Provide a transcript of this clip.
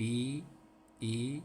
PEDO،